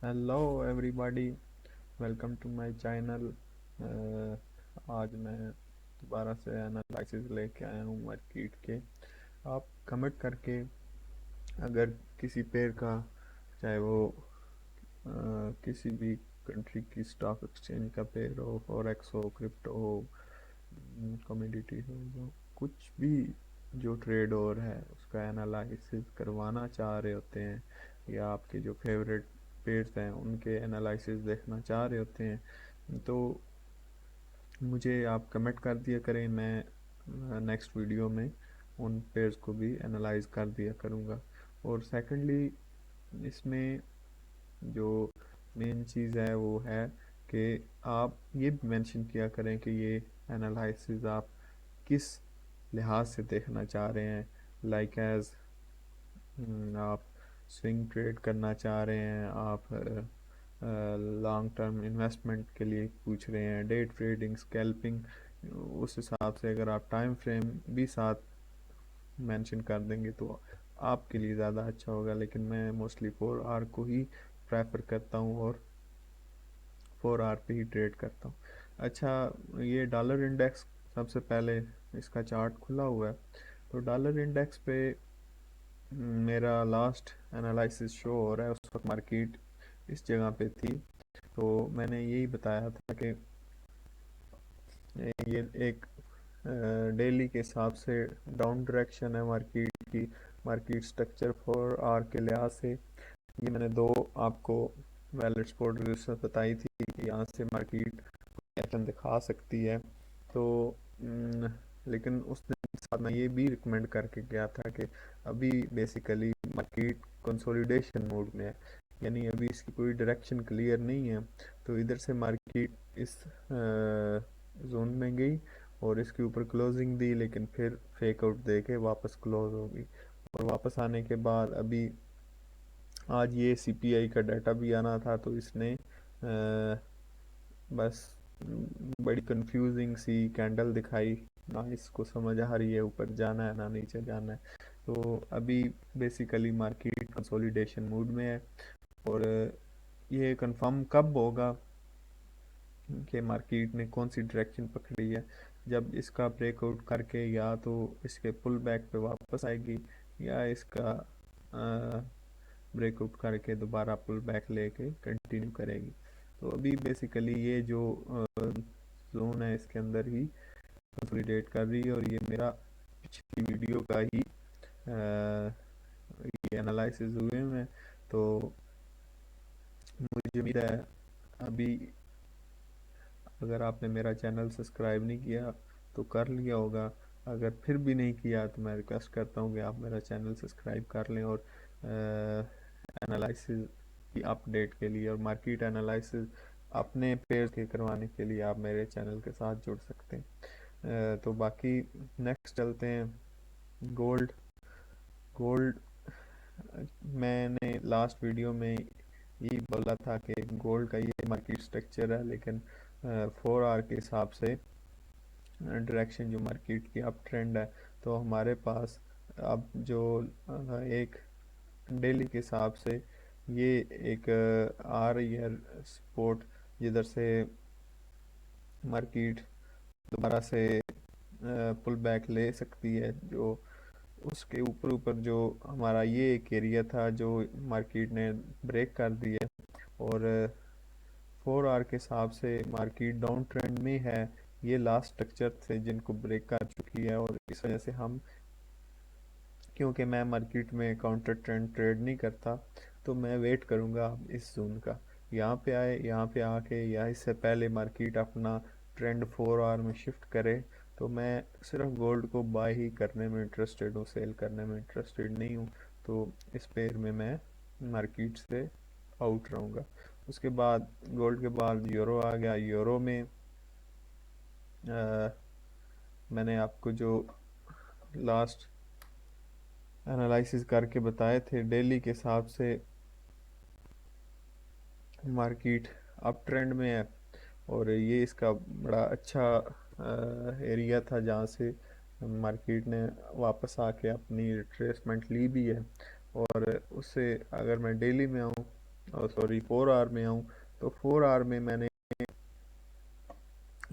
Hello everybody, welcome to my channel. आज मैं दोबारा से एनालिसिस लेके आया हूँ मार्केट के। आप कमेंट करके अगर किसी पेयर का, चाहे वो किसी भी कंट्री की स्टॉक एक्सचेंज का पेयर हो, फॉरेक्स हो, क्रिप्टो हो, कमोडिटी हो, जो कुछ भी जो ट्रेड हो रहा है उसका एनालिसिस करवाना चाह रहे होते हैं, या आपके जो फेवरेट पेयर्स हैं उनके एनालिसिस देखना चाह रहे होते हैं, तो मुझे आप कमेंट कर दिया करें। मैं नेक्स्ट वीडियो में उन पेयर्स को भी एनालाइज कर दिया करूँगा। और सेकंडली, इसमें जो मेन चीज़ है वो है कि आप ये भी मेंशन किया करें कि ये एनालिसिस आप किस लिहाज से देखना चाह रहे हैं। लाइक एज आप स्विंग ट्रेड करना चाह रहे हैं, आप लॉन्ग टर्म इन्वेस्टमेंट के लिए पूछ रहे हैं, डे ट्रेडिंग, स्कैल्पिंग, उस हिसाब से अगर आप टाइम फ्रेम भी साथ मेंशन कर देंगे तो आपके लिए ज़्यादा अच्छा होगा। लेकिन मैं मोस्टली 4 आवर को ही प्रेफर करता हूँ और 4 आवर पे ही ट्रेड करता हूँ। अच्छा, ये डॉलर इंडेक्स, सबसे पहले इसका चार्ट खुला हुआ है। तो डॉलर इंडेक्स पे मेरा लास्ट एनालिसिस शो हो रहा है, उस वक्त मार्केट इस जगह पे थी। तो मैंने यही बताया था कि ये एक डेली के हिसाब से डाउन डायरेक्शन है मार्केट की। मार्केट स्ट्रक्चर 4 आवर के लिहाज से ये मैंने दो आपको वैलिड सपोर्ट रेजिस्टेंस बताई थी कि यहाँ से मार्केट एक्शन दिखा सकती है। तो लेकिन उस दिन के साथ मैं ये भी रिकमेंड करके गया था कि अभी बेसिकली मार्केट कंसोलिडेशन मोड में है, यानी अभी इसकी कोई डायरेक्शन क्लियर नहीं है। तो इधर से मार्केट इस जोन में गई और इसके ऊपर क्लोजिंग दी, लेकिन फिर फेक आउट दे के वापस क्लोज हो गई। और वापस आने के बाद अभी आज ये सीपीआई का डाटा भी आना था, तो इसने बस बड़ी कंफ्यूजिंग सी कैंडल दिखाई, ना इसको समझ आ रही है ऊपर जाना है ना नीचे जाना है। तो अभी बेसिकली मार्केट कंसोलिडेशन मूड में है। और ये कंफर्म कब होगा कि मार्केट ने कौन सी डायरेक्शन पकड़ी है? जब इसका ब्रेकआउट करके या तो इसके पुल बैक पे वापस आएगी, या इसका ब्रेकआउट करके दोबारा पुल बैक लेके कंटिन्यू करेगी। तो अभी बेसिकली ये जो जोन है इसके अंदर ही कंसोलिडेट कर रही है। और ये मेरा पिछली वीडियो का ही ये एनालिसिस हुए हैं। तो मुझे उम्मीद है, अभी अगर आपने मेरा चैनल सब्सक्राइब नहीं किया तो कर लिया होगा। अगर फिर भी नहीं किया तो मैं रिक्वेस्ट करता हूँ कि आप मेरा चैनल सब्सक्राइब कर लें, और एनालिसिस की अपडेट के लिए और मार्केट एनालिसिस अपने पेयर के करवाने के लिए आप मेरे चैनल के साथ जुड़ सकते हैं। तो बाकी नेक्स्ट चलते हैं। गोल्ड। गोल्ड, मैंने लास्ट वीडियो में यही बोला था कि गोल्ड का ये मार्केट स्ट्रक्चर है, लेकिन 4 आवर के हिसाब से डायरेक्शन जो मार्केट की अप ट्रेंड है। तो हमारे पास अब जो एक डेली के हिसाब से ये एक आ रही है सपोर्ट, जिधर से मार्केट दोबारा से पुल बैक ले सकती है। जो उसके ऊपर ऊपर जो हमारा ये एक एरिया था जो मार्केट ने ब्रेक कर दिया, और 4 आवर के हिसाब से मार्केट डाउन ट्रेंड में है। ये लास्ट स्ट्रक्चर थे जिनको ब्रेक कर चुकी है, और इस वजह से हम, क्योंकि मैं मार्केट में काउंटर ट्रेंड ट्रेड नहीं करता, तो मैं वेट करूंगा इस जोन का। यहाँ पे आए, यहाँ पे आके या इससे पहले मार्केट अपना ट्रेंड 4 आवर में शिफ्ट करे, तो मैं सिर्फ गोल्ड को बाय ही करने में इंटरेस्टेड हूँ, सेल करने में इंटरेस्टेड नहीं हूँ। तो इस पेयर में मैं मार्केट से आउट रहूँगा। उसके बाद गोल्ड के बाद यूरो आ गया। यूरो में मैंने आपको जो लास्ट एनालिसिस करके बताए थे, डेली के हिसाब से मार्केट अप ट्रेंड में है, और ये इसका बड़ा अच्छा एरिया था जहाँ से मार्केट ने वापस आके अपनी रिट्रेसमेंट ली भी है। और उससे अगर मैं डेली में आऊँ सॉरी 4 आवर में आऊँ, तो 4 आवर में मैंने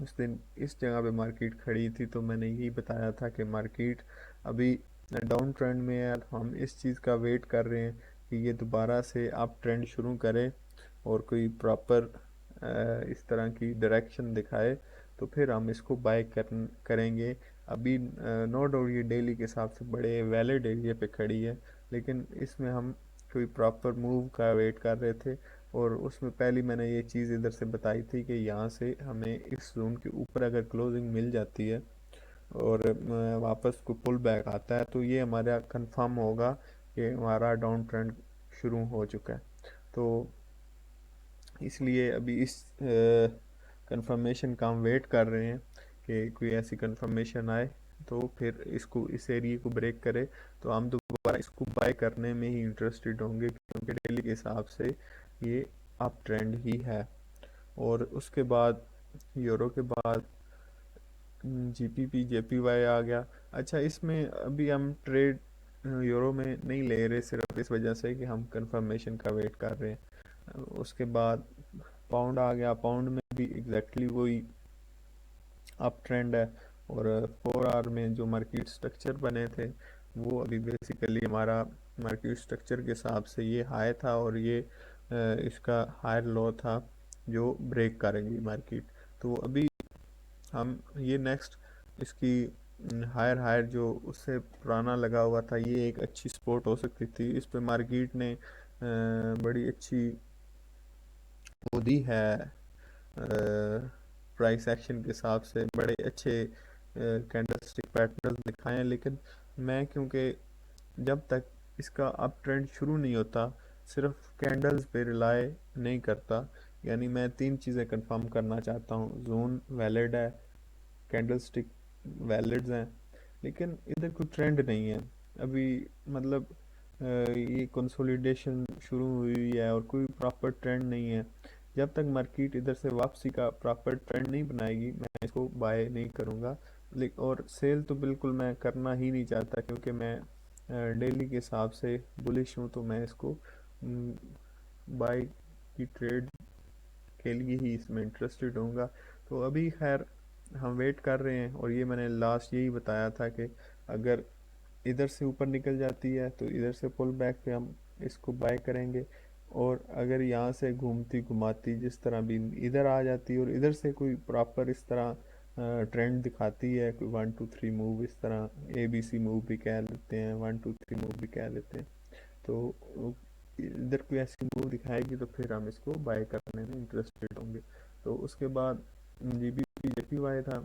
उस दिन इस जगह पे मार्केट खड़ी थी, तो मैंने यही बताया था कि मार्केट अभी डाउन ट्रेंड में है। तो हम इस चीज़ का वेट कर रहे हैं कि ये दोबारा से अप ट्रेंड शुरू करे और कोई प्रॉपर इस तरह की डायरेक्शन दिखाए, तो फिर हम इसको बाय करेंगे। अभी नो डाउट ये डेली के हिसाब से बड़े वैलिड एरिया पे खड़ी है, लेकिन इसमें हम कोई प्रॉपर मूव का वेट कर रहे थे। और उसमें पहली मैंने ये चीज़ इधर से बताई थी कि यहाँ से हमें इस जोन के ऊपर अगर क्लोजिंग मिल जाती है और वापस को पुल बैक आता है, तो ये हमारा कंफर्म होगा कि हमारा डाउन ट्रेंड शुरू हो चुका है। तो इसलिए अभी इस कंफर्मेशन का हम वेट कर रहे हैं कि कोई ऐसी कंफर्मेशन आए तो फिर इसको इस एरिया को ब्रेक करे, तो हम दोबारा इसको बाय करने में ही इंटरेस्टेड होंगे, क्योंकि डेली के हिसाब से ये अप ट्रेंड ही है। और उसके बाद यूरो के बाद जीपीपी जेपीवाई आ गया। अच्छा, इसमें अभी हम ट्रेड यूरो में नहीं ले रहे, सिर्फ इस वजह से कि हम कंफर्मेशन का वेट कर रहे हैं। उसके बाद पाउंड आ गया। पाउंड में भी एग्जैक्टली वही अप ट्रेंड है। और 4 आवर में जो मार्केट स्ट्रक्चर बने थे, वो अभी बेसिकली हमारा मार्केट स्ट्रक्चर के हिसाब से ये हाई था और ये इसका हायर लो था जो ब्रेक करेंगी मार्केट। तो अभी हम ये नेक्स्ट इसकी हायर हायर जो उससे पुराना लगा हुआ था, ये एक अच्छी सपोर्ट हो सकती थी। इस पे मार्केट ने बड़ी अच्छी वो दी है, प्राइस एक्शन के हिसाब से बड़े अच्छे कैंडलस्टिक पैटर्न दिखाए हैं। लेकिन मैं क्योंकि जब तक इसका अप ट्रेंड शुरू नहीं होता, सिर्फ कैंडल्स पे रिलाय नहीं करता। यानी मैं 3 चीज़ें कंफर्म करना चाहता हूँ: जोन वैलिड है, कैंडलस्टिक वैलिड्स हैं, लेकिन इधर कोई ट्रेंड नहीं है अभी। मतलब ये कंसोलिडेशन शुरू हुई है और कोई प्रॉपर ट्रेंड नहीं है। जब तक मार्केट इधर से वापसी का प्रॉपर ट्रेंड नहीं बनाएगी, मैं इसको बाय नहीं करूँगा। लेकिन और सेल तो बिल्कुल मैं करना ही नहीं चाहता, क्योंकि मैं डेली के हिसाब से बुलिश हूँ, तो मैं इसको बाय की ट्रेड के लिए ही इसमें इंटरेस्टेड होऊंगा। तो अभी खैर हम वेट कर रहे हैं, और ये मैंने लास्ट यही बताया था कि अगर इधर से ऊपर निकल जाती है तो इधर से पुल बैक पे हम इसको बाय करेंगे। और अगर यहाँ से घूमती घुमाती जिस तरह भी इधर आ जाती है और इधर से कोई प्रॉपर इस तरह ट्रेंड दिखाती है, कोई 1 2 3 मूव, इस तरह ABC मूव भी कह लेते हैं, 1 2 3 मूव भी कह लेते हैं, तो इधर कोई ऐसी मूव दिखाएगी तो फिर हम इसको बाय करने में इंटरेस्टेड होंगे। तो उसके बाद जीबीपी जेपीवाई था।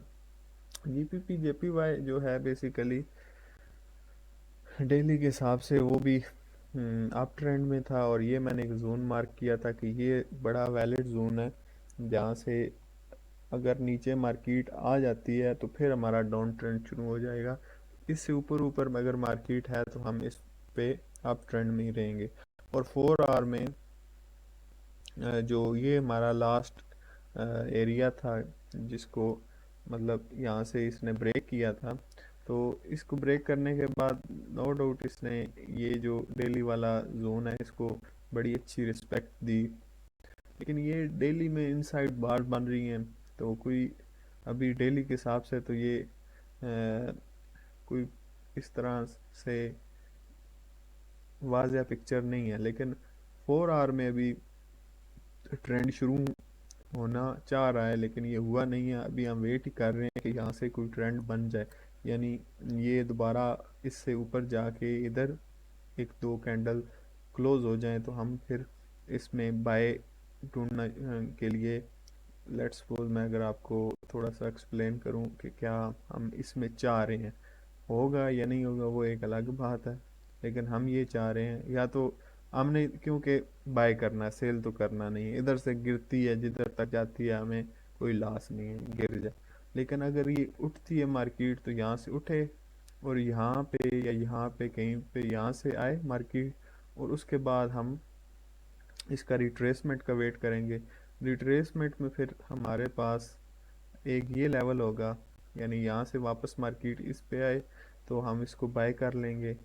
जीपीपी जेपीवाई जो है बेसिकली डेली के हिसाब से वो भी अप ट्रेंड में था, और ये मैंने एक जोन मार्क किया था कि ये बड़ा वैलिड जोन है, जहाँ से अगर नीचे मार्केट आ जाती है तो फिर हमारा डाउन ट्रेंड शुरू हो जाएगा। इससे ऊपर ऊपर अगर मार्केट है तो हम इस पे अप ट्रेंड में ही रहेंगे। और 4 आवर में जो ये हमारा लास्ट एरिया था, जिसको मतलब यहाँ से इसने ब्रेक किया था, तो इसको ब्रेक करने के बाद नो डाउट इसने ये जो डेली वाला जोन है इसको बड़ी अच्छी रिस्पेक्ट दी। लेकिन ये डेली में इनसाइड बार बन रही हैं, तो कोई अभी डेली के हिसाब से तो ये कोई इस तरह से वाज़ह पिक्चर नहीं है। लेकिन 4 आवर में अभी ट्रेंड शुरू होना चाह रहा है, लेकिन ये हुआ नहीं है। अभी हम वेट ही कर रहे हैं कि यहाँ से कोई ट्रेंड बन जाए, यानी ये दोबारा इससे ऊपर जाके इधर 1 2 कैंडल क्लोज हो जाए, तो हम फिर इसमें बाय ढूंढना के लिए, लेट्स सपोज मैं अगर आपको थोड़ा सा एक्सप्लेन करूं कि क्या हम इसमें चाह रहे हैं, होगा या नहीं होगा वो एक अलग बात है। लेकिन हम ये चाह रहे हैं, या तो हमने क्योंकि बाय करना है, सेल तो करना नहीं है। इधर से गिरती है जिधर तक जाती है, हमें कोई लॉस नहीं है, गिर जाए। लेकिन अगर ये उठती है मार्केट तो यहाँ से उठे और यहाँ पे या यहाँ पे कहीं पे यहाँ से आए मार्केट, और उसके बाद हम इसका रिट्रेसमेंट का वेट करेंगे। रिट्रेसमेंट में फिर हमारे पास एक ये लेवल होगा, यानी यहाँ से वापस मार्केट इस पे आए तो हम इसको बाय कर लेंगे।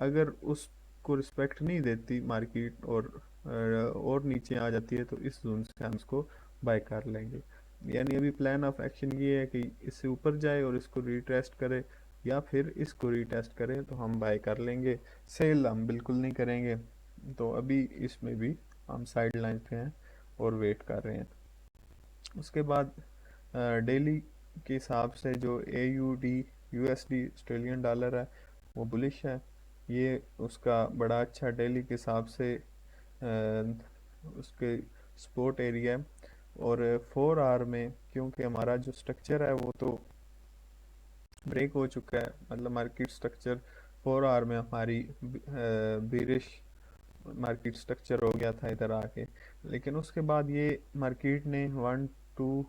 अगर उसको रिस्पेक्ट नहीं देती मार्केट और और नीचे आ जाती है तो इस जोन से हम इसको बाय कर लेंगे। यानी अभी प्लान ऑफ एक्शन ये है कि इससे ऊपर जाए और इसको रीटेस्ट करे, या फिर इसको रीटेस्ट करें तो हम बाय कर लेंगे, सेल हम बिल्कुल नहीं करेंगे। तो अभी इसमें भी हम साइड लाइन पे हैं और वेट कर रहे हैं। उसके बाद डेली के हिसाब से जो AUD USD ऑस्ट्रेलियन डॉलर है वो बुलिश है। ये उसका बड़ा अच्छा डेली के हिसाब से उसके सपोर्ट एरिया है। और 4 आवर में क्योंकि हमारा जो स्ट्रक्चर है वो तो ब्रेक हो चुका है, मतलब मार्केट स्ट्रक्चर 4 आवर में हमारी बीरिश मार्केट स्ट्रक्चर हो गया था इधर आके। लेकिन उसके बाद ये मार्केट ने 1 2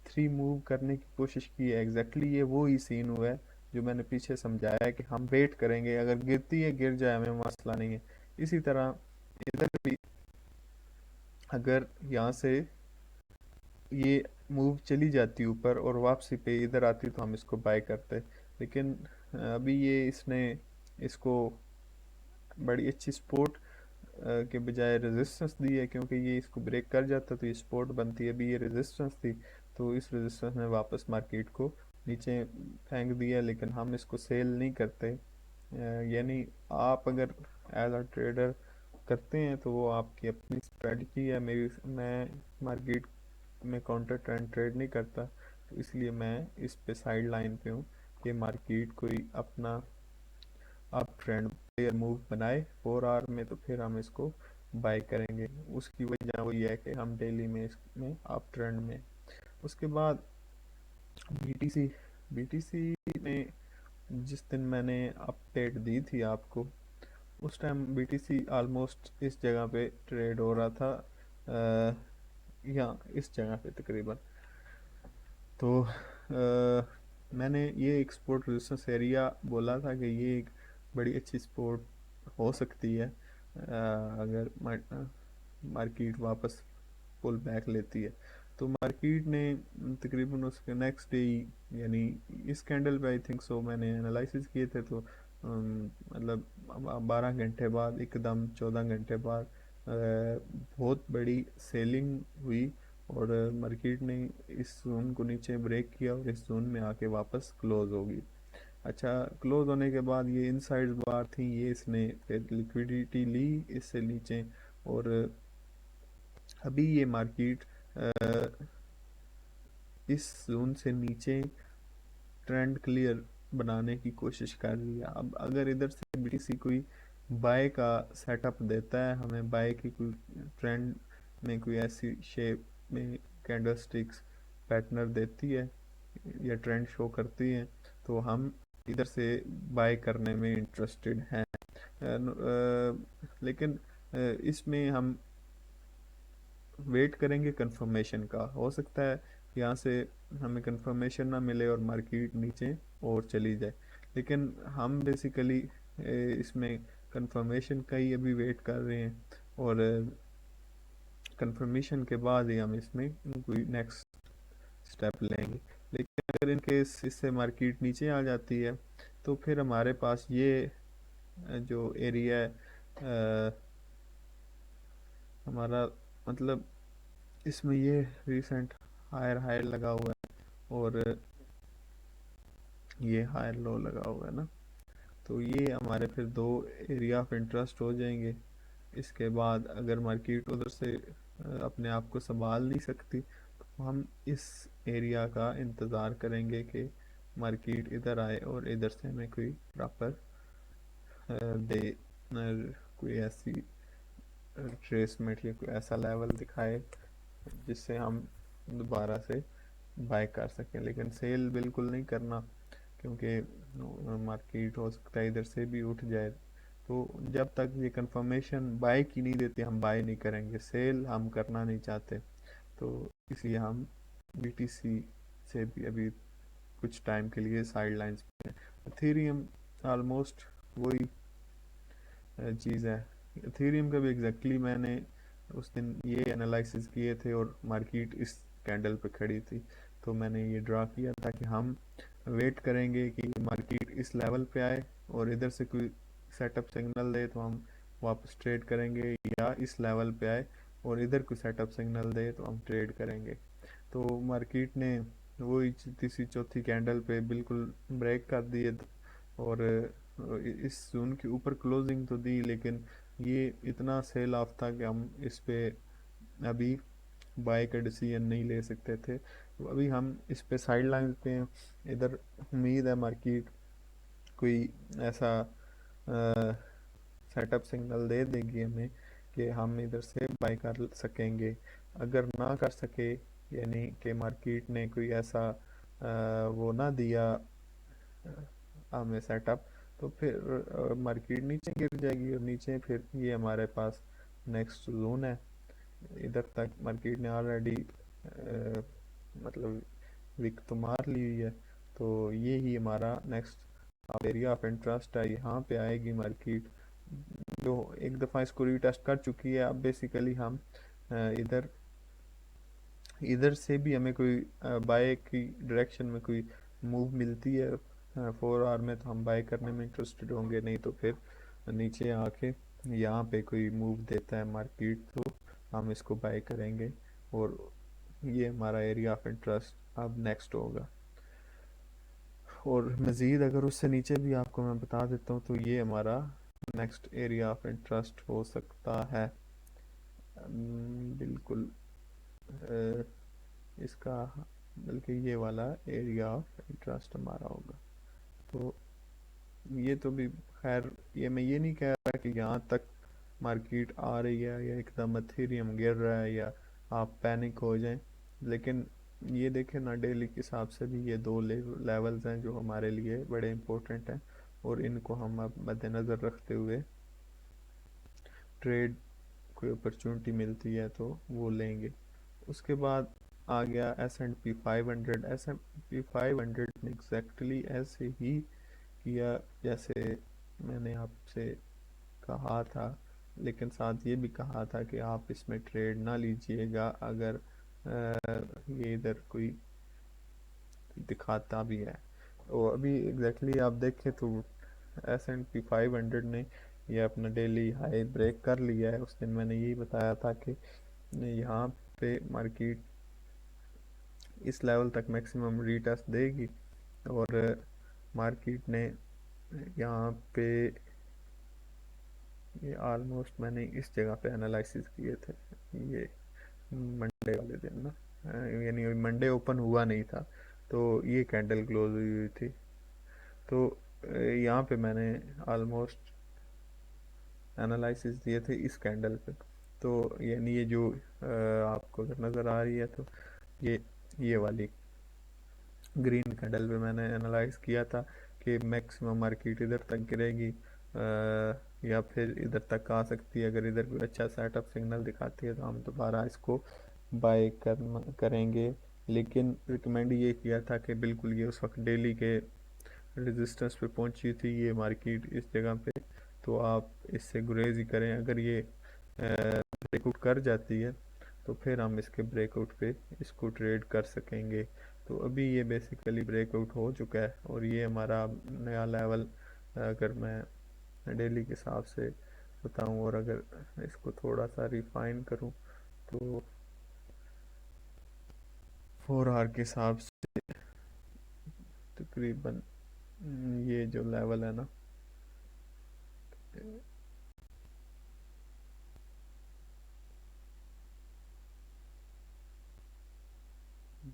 3 मूव करने की कोशिश की है। एग्जैक्टली ये वो ही सीन हुआ है जो मैंने पीछे समझाया है कि हम वेट करेंगे, अगर गिरती है गिर जाए, हमें मसला नहीं है। इसी तरह इधर भी अगर यहाँ से ये मूव चली जाती ऊपर और वापसी पे इधर आती तो हम इसको बाय करते। लेकिन अभी ये इसने इसको बड़ी अच्छी सपोर्ट के बजाय रेजिस्टेंस दी है, क्योंकि ये इसको ब्रेक कर जाता तो ये सपोर्ट बनती है। अभी ये रेजिस्टेंस थी तो इस रेजिस्टेंस ने वापस मार्केट को नीचे फेंक दिया, लेकिन हम इसको सेल नहीं करते। यानी आप अगर एज अ ट्रेडर करते हैं तो वो आपकी अपनी स्ट्रेटजी है। मेरी मैं मार्केट में काउंटर ट्रेंड ट्रेड नहीं करता, तो इसलिए मैं इस पे साइड लाइन पे हूँ कि मार्केट कोई अपना अप ट्रेंड पे मूव बनाए 4 आवर में तो फिर हम इसको बाय करेंगे। उसकी वजह वही है कि हम डेली में इसमें अप ट्रेंड में। उसके बाद BTC BTC में जिस दिन मैंने अपडेट दी थी आपको, उस टाइम BTC ऑलमोस्ट इस जगह पे ट्रेड हो रहा था, या इस जगह पे तकरीबन। तो मैंने ये एक्सपोर्ट रेजिस्टेंस एरिया बोला था कि ये एक बड़ी अच्छी सपोर्ट हो सकती है अगर मार्केट वापस पुल बैक लेती है। तो मार्केट ने तकरीबन उसके नेक्स्ट डे, यानी इस कैंडल पे आई थिंक सो मैंने एनालिसिस किए थे, तो मतलब 12 घंटे बाद एकदम 14 घंटे बाद बहुत बड़ी सेलिंग हुई और मार्केट ने इस जोन को नीचे ब्रेक किया और इस जोन में आके वापस क्लोज होगी। अच्छा, क्लोज होने के बाद ये इनसाइड बार थी, ये इसने फिर लिक्विडिटी ली इससे नीचे, और अभी ये मार्केट इस जोन से नीचे ट्रेंड क्लियर बनाने की कोशिश कर रही है। अब अगर इधर से BTC कोई बाय का सेटअप देता है हमें, बाय की कोई ट्रेंड में कोई ऐसी शेप में कैंडलस्टिक्स पैटर्न देती है या ट्रेंड शो करती है, तो हम इधर से बाय करने में इंटरेस्टेड हैं। लेकिन इसमें हम वेट करेंगे कंफर्मेशन का। हो सकता है यहाँ से हमें कंफर्मेशन ना मिले और मार्केट नीचे और चली जाए, लेकिन हम बेसिकली इसमें कंफर्मेशन का ही अभी वेट कर रहे हैं, और कंफर्मेशन के बाद ही हम इसमें कोई नेक्स्ट स्टेप लेंगे। लेकिन अगर इन केस इससे मार्केट नीचे आ जाती है तो फिर हमारे पास ये जो एरिया है हमारा, मतलब इसमें ये रिसेंट हायर हायर लगा हुआ है और ये हायर लो लगा हुआ है ना, तो ये हमारे फिर दो एरिया ऑफ इंटरेस्ट हो जाएंगे। इसके बाद अगर मार्केट उधर से अपने आप को संभाल नहीं सकती तो हम इस एरिया का इंतज़ार करेंगे कि मार्केट इधर आए और इधर से हमें कोई प्रॉपर दे कोई ऐसी ट्रेसमेंट या कोई ऐसा लेवल दिखाए जिससे हम दोबारा से बाय कर सकें। लेकिन सेल बिल्कुल नहीं करना, क्योंकि मार्केट हो सकता है इधर से भी उठ जाए। तो जब तक ये कंफर्मेशन बाय की नहीं देते हम बाय नहीं करेंगे, सेल हम करना नहीं चाहते। तो इसलिए हम BTC से भी अभी कुछ टाइम के लिए साइड लाइन्स पे हैं। इथेरियम ऑलमोस्ट वही चीज़ है। इथेरियम का भी एग्जैक्टली मैंने उस दिन ये एनालिसिस किए थे और मार्केट इस कैंडल पे खड़ी थी, तो मैंने ये ड्रा किया था कि हम वेट करेंगे कि मार्केट इस लेवल पे आए और इधर से कोई सेटअप सिग्नल दे तो हम वापस ट्रेड करेंगे, या इस लेवल पे आए और इधर कोई सेटअप सिग्नल दे तो हम ट्रेड करेंगे। तो मार्केट ने वही तीसरी चौथी कैंडल पे बिल्कुल ब्रेक कर दिए, और इस जोन के ऊपर क्लोजिंग तो दी, लेकिन ये इतना सेल ऑफ था कि हम इस पे अभी बाय का डिसीजन नहीं ले सकते थे। तो अभी हम इस पे साइड लाइन पे हैं। इधर उम्मीद है मार्केट कोई ऐसा सेटअप सिग्नल दे देगी हमें कि हम इधर से बाय कर सकेंगे। अगर ना कर सके, यानी कि मार्केट ने कोई ऐसा वो ना दिया हमें सेटअप, तो फिर मार्केट नीचे गिर जाएगी, और नीचे फिर ये हमारे पास नेक्स्ट जोन है। इधर तक मार्केट ने ऑलरेडी मतलब विक तो मार ली हुई है। तो ये ही हमारा नेक्स्ट एरिया ऑफ इंटरेस्ट है, यहाँ पे आएगी मार्केट। जो एक दफ़ा इसको रीटेस्ट कर चुकी है, अब बेसिकली हम इधर इधर से भी हमें कोई बाय की डायरेक्शन में कोई मूव मिलती है 4 आवर में, तो हम बाय करने में इंटरेस्टेड होंगे, नहीं तो फिर नीचे आके यहाँ पे कोई मूव देता है मार्केट तो हम इसको बाय करेंगे। और ये हमारा एरिया ऑफ इंटरेस्ट अब नेक्स्ट होगा। और मज़ीद अगर उससे नीचे भी आपको मैं बता देता हूँ, तो ये हमारा नेक्स्ट एरिया ऑफ इंटरेस्ट हो सकता है। बिल्कुल अ, इसका बल्कि ये वाला एरिया ऑफ इंटरेस्ट हमारा होगा। तो ये तो भी खैर, ये मैं ये नहीं कह रहा कि यहाँ तक मार्केट आ रही है या एकदम एथेरियम गिर रहा है या आप पैनिक हो जाएं, लेकिन ये देखें ना, डेली के हिसाब से भी ये दो लेवल्स हैं जो हमारे लिए बड़े इंपॉर्टेंट हैं, और इनको हम अब मद्देनज़र रखते हुए ट्रेड कोई अपॉर्चुनिटी मिलती है तो वो लेंगे। उसके बाद आ गया S&P 500। S&P 500 ने एग्जैक्टली ऐसे ही किया जैसे मैंने आपसे कहा था, लेकिन साथ ये भी कहा था कि आप इसमें ट्रेड ना लीजिएगा अगर ये इधर कोई दिखाता भी है। तो अभी एग्जैक्टली आप देखें तो S&P 500 ने ये अपना डेली हाई ब्रेक कर लिया है। उस दिन मैंने यही बताया था कि यहाँ पे मार्केट इस लेवल तक मैक्सिमम रीटेस्ट देगी, और मार्केट ने यहाँ पे ये ऑलमोस्ट मैंने इस जगह पे एनालिसिस किए थे, ये मंडे वाले दिन ना, यानी मंडे ओपन हुआ नहीं था तो ये कैंडल क्लोज हुई हुई थी। तो यहाँ पे मैंने ऑलमोस्ट एनालिसिस दिए थे इस कैंडल पे। तो यानी ये जो आपको अगर नज़र आ रही है, तो ये वाली ग्रीन कैंडल पे मैंने एनालाइज किया था कि मैक्सिमम मार्केट इधर तक गिरेगी या फिर इधर तक आ सकती है। अगर इधर कोई अच्छा सेटअप सिग्नल दिखाती है तो हम दोबारा इसको बाय करेंगे। लेकिन रिकमेंड ये किया था कि बिल्कुल ये उस वक्त डेली के रेजिस्टेंस पे पहुंची थी ये मार्केट इस जगह पे, तो आप इससे गुरेज ही करें। अगर ये ब्रेकआउट कर जाती है तो फिर हम इसके ब्रेकआउट पे इसको ट्रेड कर सकेंगे। तो अभी ये बेसिकली ब्रेकआउट हो चुका है, और ये हमारा नया लेवल, अगर मैं डेली के हिसाब से बताऊं और अगर इसको थोड़ा सा रिफाइन करूं, तो 4 आवर के हिसाब से तकरीबन ये जो लेवल है ना,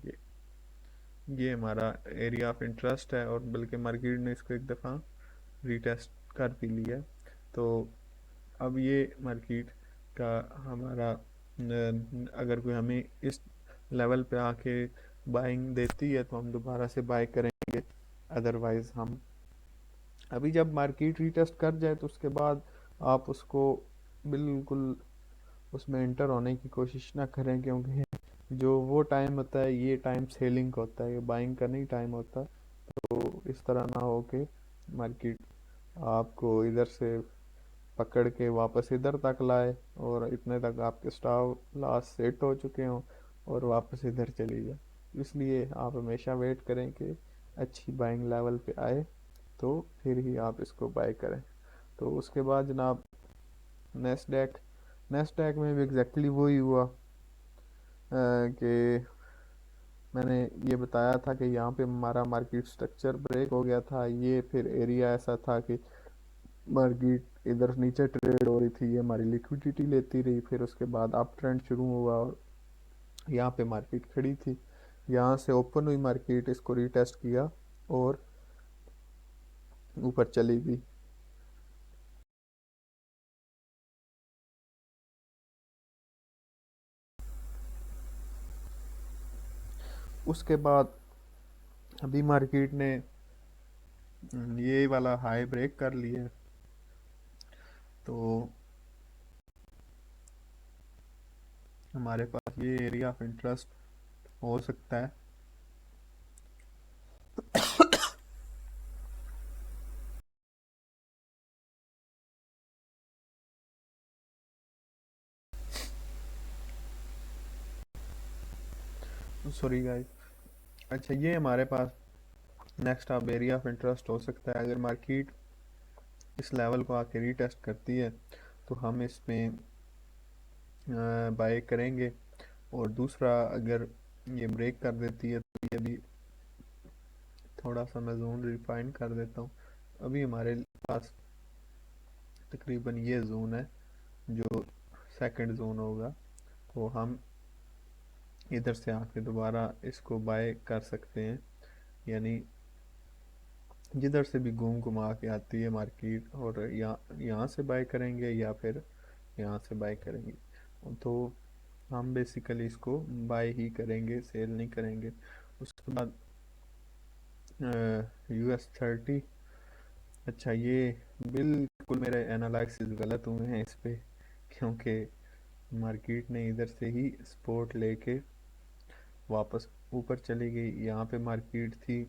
ये ये हमारा एरिया ऑफ इंटरेस्ट है, और बल्कि मार्केट ने इसको एक दफ़ा रीटेस्ट कर भी लिया है। तो अब ये मार्केट का हमारा अगर कोई हमें इस लेवल पे आके बाइंग देती है तो हम दोबारा से बाय करेंगे। अदरवाइज़ हम अभी जब मार्केट रीटेस्ट कर जाए तो उसके बाद आप उसको बिल्कुल उसमें इंटर होने की कोशिश ना करें, क्योंकि जो वो टाइम होता है ये टाइम सेलिंग का होता है, ये बाइंग का नहीं टाइम होता। तो इस तरह ना हो कि मार्केट आपको इधर से पकड़ के वापस इधर तक लाए और इतने तक आपके स्टॉप लॉस सेट हो चुके हों और वापस इधर चली जाए। इसलिए आप हमेशा वेट करें कि अच्छी बाइंग लेवल पे आए तो फिर ही आप इसको बाय करें। तो उसके बाद जनाब नेस्डैक नेस्डैक में भी एग्जैक्टली वही हुआ कि मैंने ये बताया था कि यहाँ पे हमारा मार्केट स्ट्रक्चर ब्रेक हो गया था। ये फिर एरिया ऐसा था कि मार्केट इधर नीचे ट्रेड हो रही थी, ये हमारी लिक्विडिटी लेती रही, फिर उसके बाद अप ट्रेंड शुरू हुआ और यहाँ पे मार्केट खड़ी थी। यहाँ से ओपन हुई मार्केट, इसको रीटेस्ट किया और ऊपर चली गई। उसके बाद अभी मार्केट ने ये वाला हाई ब्रेक कर लिया, तो हमारे पास ये एरिया ऑफ इंटरेस्ट हो सकता है। Sorry guys. अच्छा, ये हमारे पास नेक्स्ट अब एरिया ऑफ इंटरेस्ट हो सकता है। अगर मार्केट इस लेवल को आके रीटेस्ट करती है तो हम इसमें बाय करेंगे। और दूसरा, अगर ये ब्रेक कर देती है तो ये भी थोड़ा सा मैं जोन रिफाइन कर देता हूँ। अभी हमारे पास तकरीबन ये जोन है जो सेकंड जोन होगा, तो हम इधर से आके दोबारा इसको बाय कर सकते हैं। यानी जिधर से भी घूम घुमा के आती है मार्केट, और यहाँ यहाँ से बाय करेंगे या फिर यहाँ से बाय करेंगे, तो हम बेसिकली इसको बाय ही करेंगे, सेल नहीं करेंगे। उसके बाद US 30। अच्छा, ये बिल्कुल मेरे एनालिसिस गलत हुए हैं इस पे, क्योंकि मार्केट ने इधर से ही सपोर्ट लेके वापस ऊपर चली गई। यहाँ पे मार्केट थी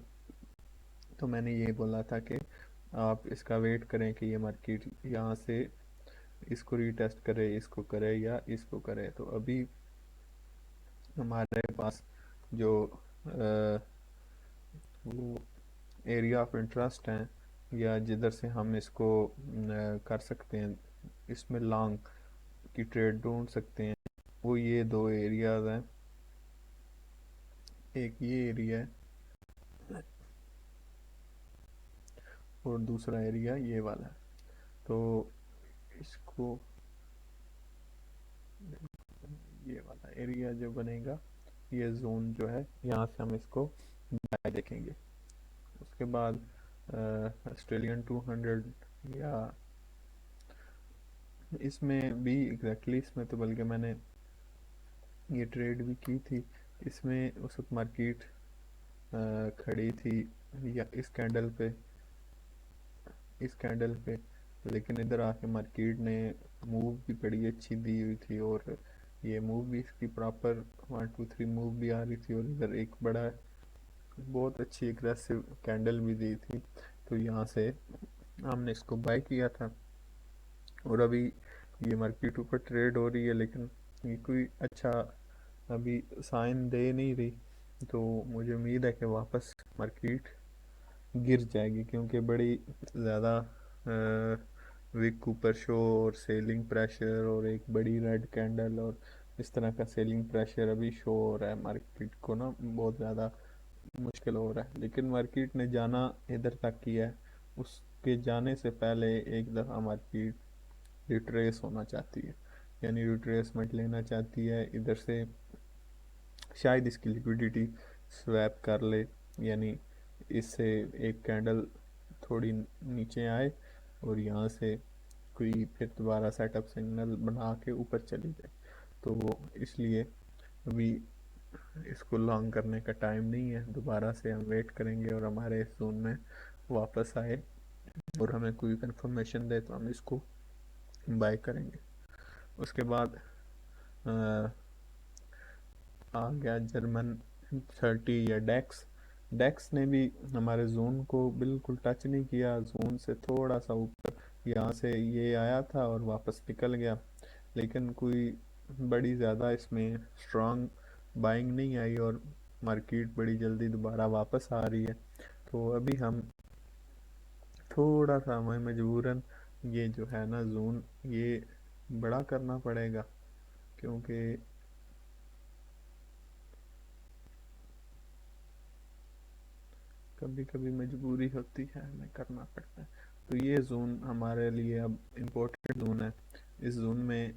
तो मैंने ये बोला था कि आप इसका वेट करें कि ये मार्केट यहाँ से इसको रीटेस्ट करे, इसको करे या इसको करे। तो अभी हमारे पास जो वो एरिया ऑफ इंटरेस्ट हैं, या जिधर से हम इसको कर सकते हैं, इसमें लॉन्ग की ट्रेड ढूंढ सकते हैं, वो ये दो एरियाज हैं। एक ये एरिया है और दूसरा एरिया ये वाला है। तो इसको, ये वाला एरिया जो बनेगा, ये जोन जो है, यहाँ से हम इसको बाय देखेंगे। उसके बाद ऑस्ट्रेलियन 200, या इसमें भी एग्जैक्टली इसमें तो बल्कि मैंने ये ट्रेड भी की थी। इसमें उस वक्त मार्केट खड़ी थी या इस कैंडल पे, लेकिन इधर आके मार्केट ने मूव भी बड़ी अच्छी दी हुई थी, और ये मूव भी इसकी प्रॉपर 1 2 3 मूव भी आ रही थी, और इधर एक बड़ा बहुत अच्छी एग्रेसिव कैंडल भी दी थी। तो यहाँ से हमने इसको बाय किया था, और अभी ये मार्केट ऊपर ट्रेड हो रही है, लेकिन ये कोई अच्छा अभी साइन दे नहीं रही। तो मुझे उम्मीद है कि वापस मार्केट गिर जाएगी, क्योंकि बड़ी ज़्यादा विक ऊपर शो, और सेलिंग प्रेशर, और एक बड़ी रेड कैंडल, और इस तरह का सेलिंग प्रेशर अभी शो हो रहा है मार्केट को ना, बहुत ज़्यादा मुश्किल हो रहा है। लेकिन मार्केट ने जाना इधर तक किया है, उसके जाने से पहले एक दफ़ा मार्केट रिट्रेस होना चाहती है, यानी रिट्रेसमेंट लेना चाहती है इधर से। शायद इसकी लिक्विडिटी स्वैप कर ले, यानी इससे एक कैंडल थोड़ी नीचे आए और यहाँ से कोई फिर दोबारा सेटअप सिग्नल बना के ऊपर चली जाए। तो वो इसलिए अभी इसको लॉन्ग करने का टाइम नहीं है। दोबारा से हम वेट करेंगे और हमारे इस जोन में वापस आए और हमें कोई कंफर्मेशन दे तो हम इसको बाय करेंगे। उसके बाद आ गया जर्मन 30 या डेक्स। डेक्स ने भी हमारे जोन को बिल्कुल टच नहीं किया, जोन से थोड़ा सा ऊपर यहाँ से ये आया था और वापस निकल गया, लेकिन कोई बड़ी ज़्यादा इसमें स्ट्रांग बाइंग नहीं आई, और मार्केट बड़ी जल्दी दोबारा वापस आ रही है। तो अभी हम थोड़ा सा हमें मजबूरन ये जो है ना जोन, ये बड़ा करना पड़ेगा, क्योंकि कभी कभी मजबूरी होती है, हमें करना पड़ता है। तो ये जोन हमारे लिए अब इम्पोर्टेंट जोन है। इस जोन में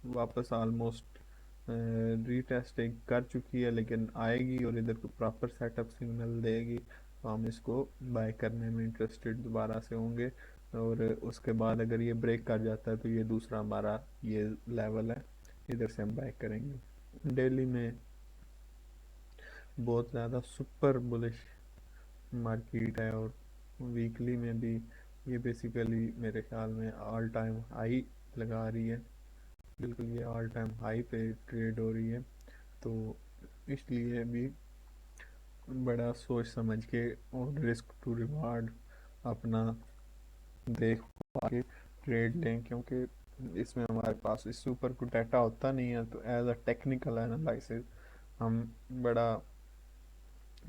वापस ऑलमोस्ट रीटेस्टिंग कर चुकी है, लेकिन आएगी और इधर को प्रॉपर सेटअप सिग्नल देगी, तो हम इसको बाय करने में इंटरेस्टेड दोबारा से होंगे। और उसके बाद अगर ये ब्रेक कर जाता है तो ये दूसरा हमारा ये लेवल है, इधर से हम बाय करेंगे। डेली में बहुत ज़्यादा सुपर बुलिश मार्केट है, और वीकली में भी ये बेसिकली मेरे ख्याल में ऑल टाइम हाई लगा रही है। बिल्कुल ये ऑल टाइम हाई पे ट्रेड हो रही है। तो इसलिए भी बड़ा सोच समझ के और रिस्क टू रिवार्ड अपना देख के ट्रेड लें, क्योंकि इसमें हमारे पास इससे ऊपर कोई डाटा होता नहीं है। तो एज अ टेक्निकल एनालिसिस हम बड़ा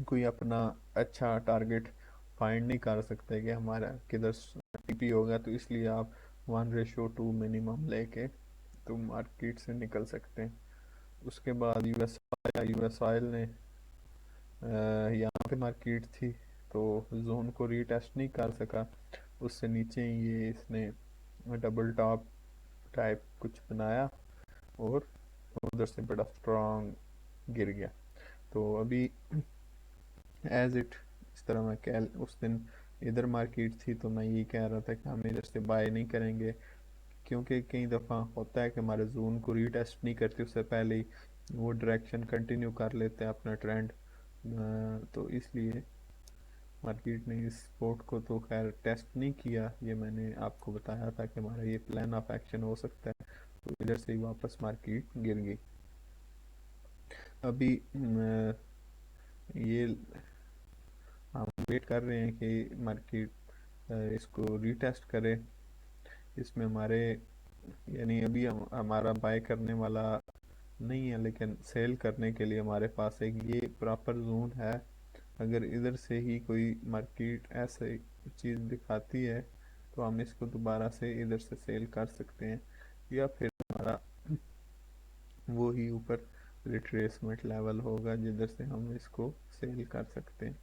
कोई अपना अच्छा टारगेट फाइंड नहीं कर सकते कि हमारा किधर टीपी होगा। तो इसलिए आप 1:2 मिनिमम लेके तो मार्केट से निकल सकते हैं। उसके बाद यूएस आया, यूएस ऑयल ने यहाँ पे मार्केट थी तो जोन को रीटेस्ट नहीं कर सका, उससे नीचे ही ये इसने डबल टॉप टाइप कुछ बनाया और उधर से बड़ा स्ट्रॉन्ग गिर गया। तो अभी एज इट इस तरह मैं कह उस दिन इधर मार्केट थी तो मैं ये कह रहा था कि हम इधर से बाय नहीं करेंगे, क्योंकि कई दफ़ा होता है कि हमारे जोन को रीटेस्ट नहीं करते उससे पहले ही वो डायरेक्शन कंटिन्यू कर लेते हैं अपना ट्रेंड। तो इसलिए मार्केट ने इस स्पोर्ट को तो खैर टेस्ट नहीं किया, ये मैंने आपको बताया था कि हमारा ये प्लान ऑफ एक्शन हो सकता है। तो इधर से ही वापस मार्केट गिर गई। अभी ये हम वेट कर रहे हैं कि मार्केट इसको रीटेस्ट करे। इसमें हमारे यानी अभी हमारा बाय करने वाला नहीं है, लेकिन सेल करने के लिए हमारे पास एक ये प्रॉपर जोन है। अगर इधर से ही कोई मार्केट ऐसे चीज़ दिखाती है तो हम इसको दोबारा से इधर से सेल कर सकते हैं, या फिर हमारा वो ही ऊपर रिट्रेसमेंट लेवल होगा जिधर से हम इसको सेल कर सकते हैं।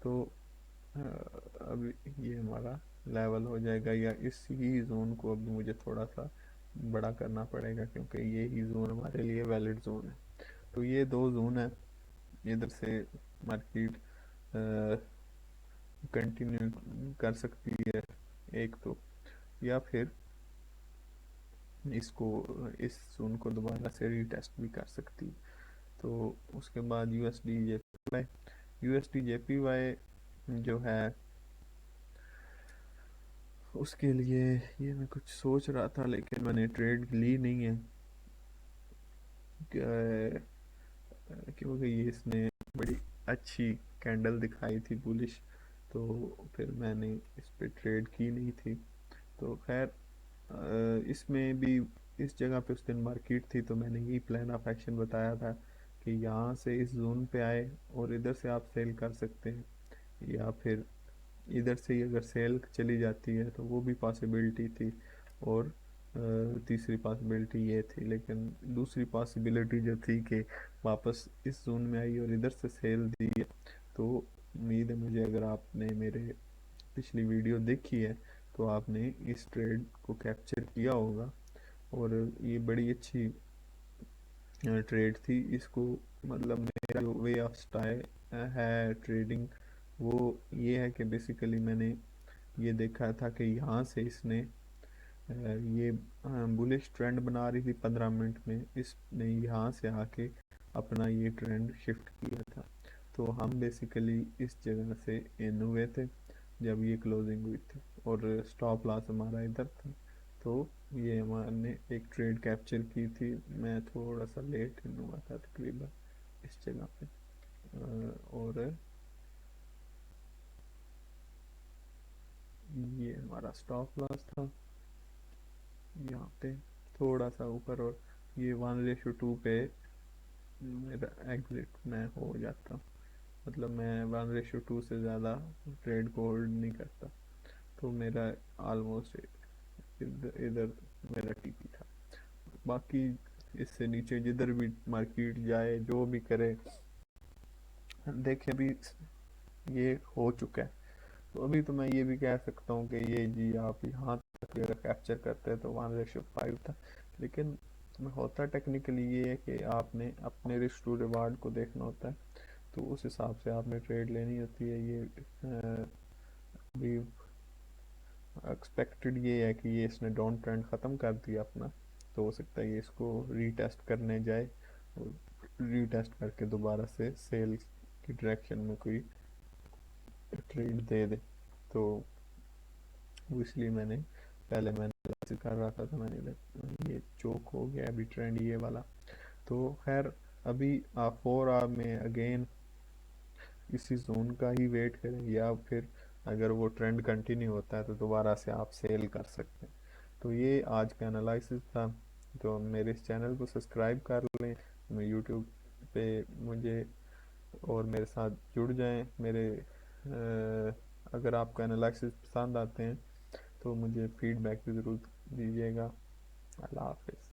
तो अब ये हमारा लेवल हो जाएगा, या इस ही जोन को अब मुझे थोड़ा सा बड़ा करना पड़ेगा, क्योंकि ये ही जोन हमारे लिए वैलिड जोन है। तो ये दो जोन है, इधर से मार्केट कंटिन्यू कर सकती है एक तो, या फिर इसको इस जोन को दोबारा से रीटेस्ट भी कर सकती है। तो उसके बाद यूएसडी जेपीवाई जो है उसके लिए ये मैं कुछ सोच रहा था, लेकिन मैंने ट्रेड ली नहीं है क्योंकि ये इसने बड़ी अच्छी कैंडल दिखाई थी बुलिश, तो फिर मैंने इस पे ट्रेड की नहीं थी। तो खैर इसमें भी इस जगह पे उस दिन मार्केट थी तो मैंने यही प्लान ऑफ एक्शन बताया था कि यहाँ से इस जोन पे आए और इधर से आप सेल कर सकते हैं, या फिर इधर से ही अगर सेल चली जाती है तो वो भी पॉसिबिलिटी थी। और तीसरी पॉसिबिलिटी ये थी, लेकिन दूसरी पॉसिबिलिटी जो थी कि वापस इस जोन में आई और इधर से सेल दी है। तो उम्मीद है मुझे, अगर आपने मेरे पिछली वीडियो देखी है तो आपने इस ट्रेड को कैप्चर किया होगा। और ये बड़ी अच्छी ट्रेड थी। इसको मतलब मेरा जो वे ऑफ स्टाइल है ट्रेडिंग वो ये है कि बेसिकली मैंने ये देखा था कि यहाँ से इसने ये बुलिश ट्रेंड बना रही थी 15 मिनट में, इसने यहाँ से आके अपना ये ट्रेंड शिफ्ट किया था। तो हम बेसिकली इस जगह से इन हुए थे जब ये क्लोजिंग हुई थी, और स्टॉप लॉस हमारा इधर था। तो ये हमारे एक ट्रेड कैप्चर की थी। मैं थोड़ा सा लेट इन हुआ था तकरीबन इस जगह पे, और ये हमारा स्टॉप लॉस था यहाँ पे थोड़ा सा ऊपर, और ये 1:2 पे मेरा एग्जिट मैं हो जाता। मतलब मैं 1:2 से ज़्यादा ट्रेड को होल्ड नहीं करता। तो मेरा ऑलमोस्ट इधर इधर मेरा टीपी था। बाकी इससे नीचे जिधर भी मार्केट जाए, जो भी करे, देखिए अभी ये हो चुका है। तो अभी तो मैं ये भी कह सकता हूँ कि ये जी आप यहाँ तक अगर कैप्चर करते हैं तो 1:5 था। लेकिन होता टेक्निकली ये है कि आपने अपने रिस्क टू रिवार्ड को देखना होता है, तो उस हिसाब से आपने ट्रेड लेनी होती है। ये अभी एक्सपेक्टेड ये है कि ये इसने डाउन ट्रेंड ख़त्म कर दिया अपना, तो हो सकता है ये इसको रीटेस्ट करने जाए और रीटेस्ट करके दोबारा से सेल की डायरेक्शन में कोई ट्रेड दे दे। तो वो इसलिए मैंने पहले मैंने एनालिसिस कर रहा था, तो मैंने ये चोक हो गया अभी ट्रेंड ये वाला। तो खैर अभी आप 4 आवर में अगेन इसी जोन का ही वेट करें, या फिर अगर वो ट्रेंड कंटिन्यू होता है तो दोबारा से आप सेल कर सकते हैं। तो ये आज का एनालिसिस था। तो मेरे इस चैनल को सब्सक्राइब कर लें, मैं यूट्यूब पे मुझे और मेरे साथ जुड़ जाएं। मेरे अगर आपको एनालिसिस पसंद आते हैं तो मुझे फीडबैक भी ज़रूर दीजिएगा। अल्लाह हाफिज़।